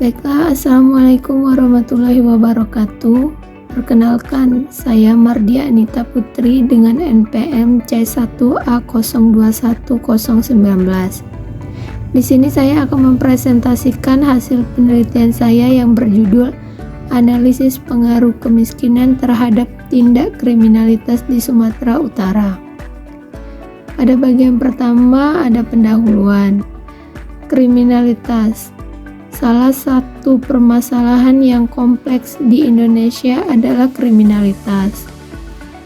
Baiklah, Assalamualaikum warahmatullahi wabarakatuh. Perkenalkan, saya Mardia Anita Putri dengan NPM C1A021019. Di sini saya akan mempresentasikan hasil penelitian saya yang berjudul Analisis Pengaruh Kemiskinan Terhadap Tindak Kriminalitas di Sumatera Utara. Pada bagian pertama ada pendahuluan. Kriminalitas. Salah satu permasalahan yang kompleks di Indonesia adalah kriminalitas.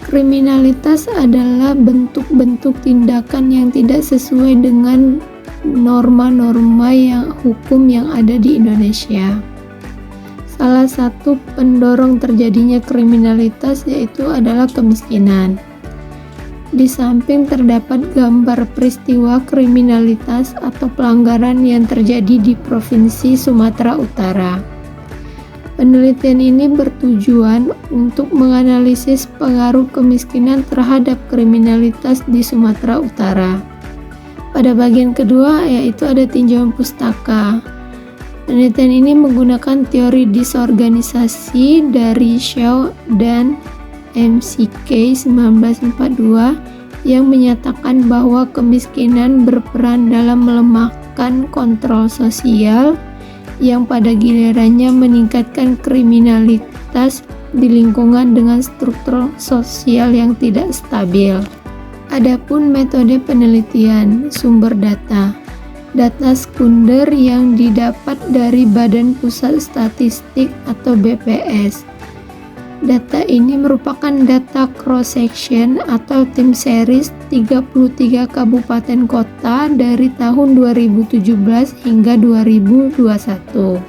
Kriminalitas adalah bentuk-bentuk tindakan yang tidak sesuai dengan norma-norma hukum yang ada di Indonesia. Salah satu pendorong terjadinya kriminalitas yaitu adalah kemiskinan. Di samping terdapat gambar peristiwa kriminalitas atau pelanggaran yang terjadi di Provinsi Sumatera Utara. Penelitian ini bertujuan untuk menganalisis pengaruh kemiskinan terhadap kriminalitas di Sumatera Utara. Pada bagian kedua yaitu ada tinjauan pustaka. Penelitian ini menggunakan teori disorganisasi dari Shaw dan McKay 1942 yang menyatakan bahwa kemiskinan berperan dalam melemahkan kontrol sosial yang pada gilirannya meningkatkan kriminalitas di lingkungan dengan struktur sosial yang tidak stabil. Adapun metode penelitian, sumber data sekunder yang didapat dari Badan Pusat Statistik atau BPS. Data ini merupakan data cross-section atau tim series 33 kabupaten kota dari tahun 2017 hingga 2021.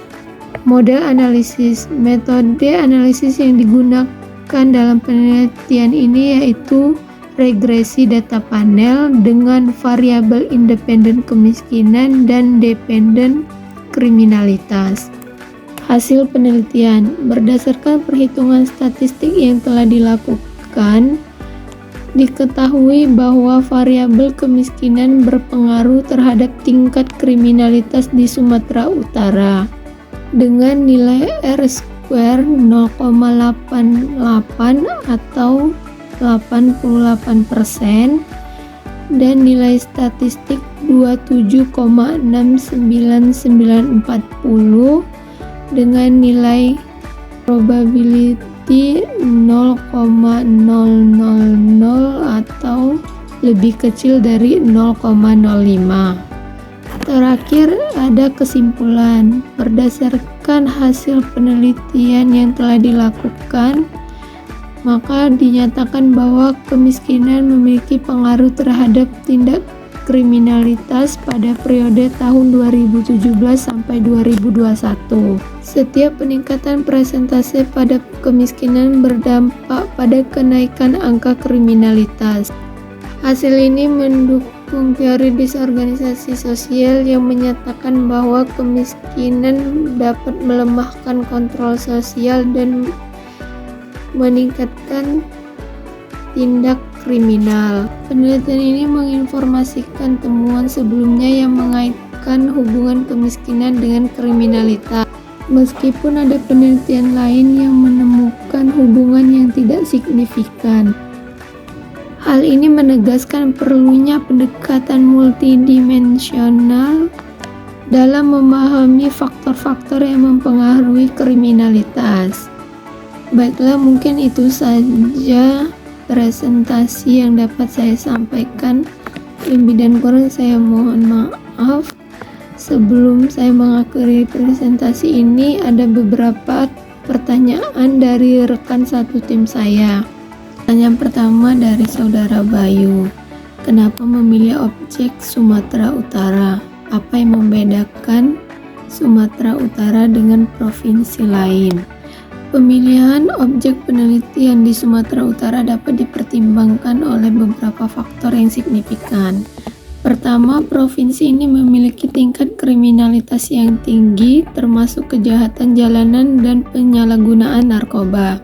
Model analisis. Metode analisis yang digunakan dalam penelitian ini yaitu regresi data panel dengan variabel independen kemiskinan dan dependen kriminalitas. Hasil penelitian, berdasarkan perhitungan statistik yang telah dilakukan, diketahui bahwa variabel kemiskinan berpengaruh terhadap tingkat kriminalitas di Sumatera Utara dengan nilai R-square 0,88 atau 88% dan nilai statistik 27,69940 dengan nilai probability 0,000 atau lebih kecil dari 0,05. Terakhir ada kesimpulan. Berdasarkan hasil penelitian yang telah dilakukan, maka dinyatakan bahwa kemiskinan memiliki pengaruh terhadap tindak kriminalitas pada periode tahun 2017 sampai 2021. Setiap peningkatan persentase pada kemiskinan berdampak pada kenaikan angka kriminalitas. Hasil ini mendukung teori disorganisasi sosial yang menyatakan bahwa kemiskinan dapat melemahkan kontrol sosial dan meningkatkan tindak kriminal. Penelitian ini menginformasikan temuan sebelumnya yang mengaitkan hubungan kemiskinan dengan kriminalitas. Meskipun ada penelitian lain yang menemukan hubungan yang tidak signifikan. Hal ini menegaskan perlunya pendekatan multidimensional dalam memahami faktor-faktor yang mempengaruhi kriminalitas. Baiklah, mungkin itu saja presentasi yang dapat saya sampaikan. Lebih dan kurang saya mohon maaf. Sebelum saya mengakhiri presentasi ini, ada beberapa pertanyaan dari rekan satu tim saya. Pertanyaan pertama dari saudara Bayu. Kenapa memilih objek Sumatera Utara? Apa yang membedakan Sumatera Utara dengan provinsi lain? Pemilihan objek penelitian di Sumatera Utara dapat dipertimbangkan oleh beberapa faktor yang signifikan. Pertama, provinsi ini memiliki tingkat kriminalitas yang tinggi, termasuk kejahatan jalanan dan penyalahgunaan narkoba,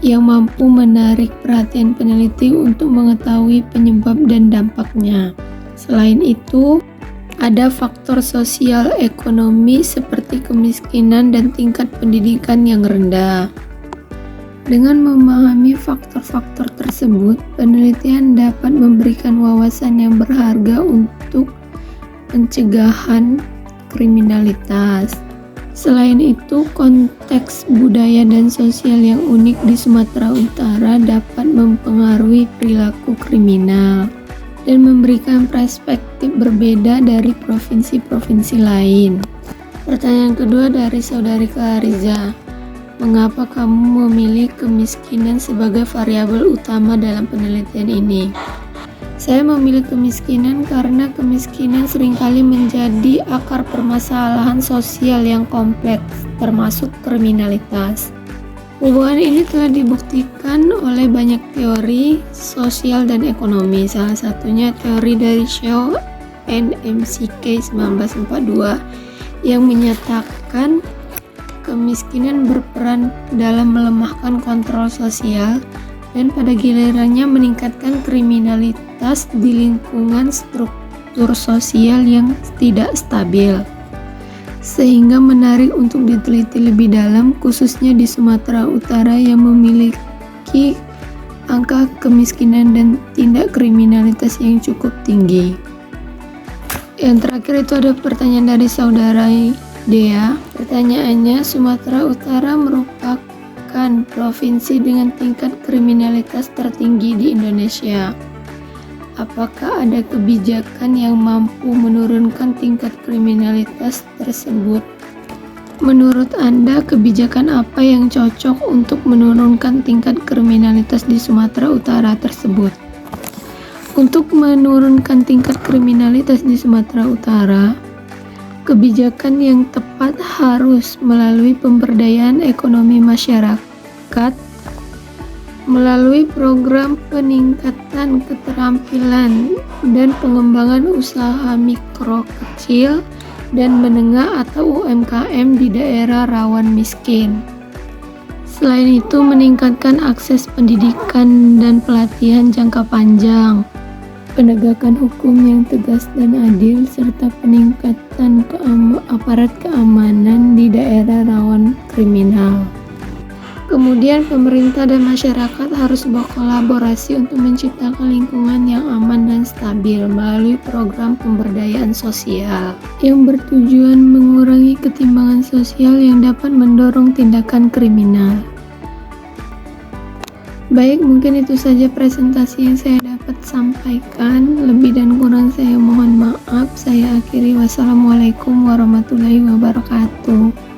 yang mampu menarik perhatian peneliti untuk mengetahui penyebab dan dampaknya. Selain itu, Ada faktor sosial ekonomi seperti kemiskinan dan tingkat pendidikan yang rendah. Dengan memahami faktor-faktor tersebut, penelitian dapat memberikan wawasan yang berharga untuk pencegahan kriminalitas. Selain itu, konteks budaya dan sosial yang unik di Sumatera Utara dapat mempengaruhi perilaku kriminal dan memberikan perspektif berbeda dari provinsi-provinsi lain. Pertanyaan kedua dari saudari Clariza. Mengapa kamu memilih kemiskinan sebagai variabel utama dalam penelitian ini? Saya memilih kemiskinan karena kemiskinan seringkali menjadi akar permasalahan sosial yang kompleks, termasuk kriminalitas. Hubungan ini telah dibuktikan oleh banyak teori sosial dan ekonomi, salah satunya teori dari Shaw and McKay 1942 yang menyatakan kemiskinan berperan dalam melemahkan kontrol sosial dan pada gilirannya meningkatkan kriminalitas di lingkungan struktur sosial yang tidak stabil, sehingga menarik untuk diteliti lebih dalam, khususnya di Sumatera Utara yang memiliki angka kemiskinan dan tindak kriminalitas yang cukup tinggi. Yang terakhir itu ada pertanyaan dari saudara Dea. Pertanyaannya, Sumatera Utara merupakan provinsi dengan tingkat kriminalitas tertinggi di Indonesia. Apakah ada kebijakan yang mampu menurunkan tingkat kriminalitas tersebut? Menurut Anda, kebijakan apa yang cocok untuk menurunkan tingkat kriminalitas di Sumatera Utara tersebut? Untuk menurunkan tingkat kriminalitas di Sumatera Utara, kebijakan yang tepat harus melalui pemberdayaan ekonomi masyarakat, melalui program peningkatan keterampilan dan pengembangan usaha mikro, kecil, dan menengah atau UMKM di daerah rawan miskin. Selain itu, meningkatkan akses pendidikan dan pelatihan jangka panjang, penegakan hukum yang tegas dan adil, serta peningkatan aparat keamanan di daerah rawan kriminal. Kemudian pemerintah dan masyarakat harus berkolaborasi untuk menciptakan lingkungan yang aman dan stabil melalui program pemberdayaan sosial yang bertujuan mengurangi ketimpangan sosial yang dapat mendorong tindakan kriminal. Baik, mungkin itu saja presentasi yang saya dapat sampaikan. Lebih dan kurang saya mohon maaf. Saya akhiri. Wassalamualaikum warahmatullahi wabarakatuh.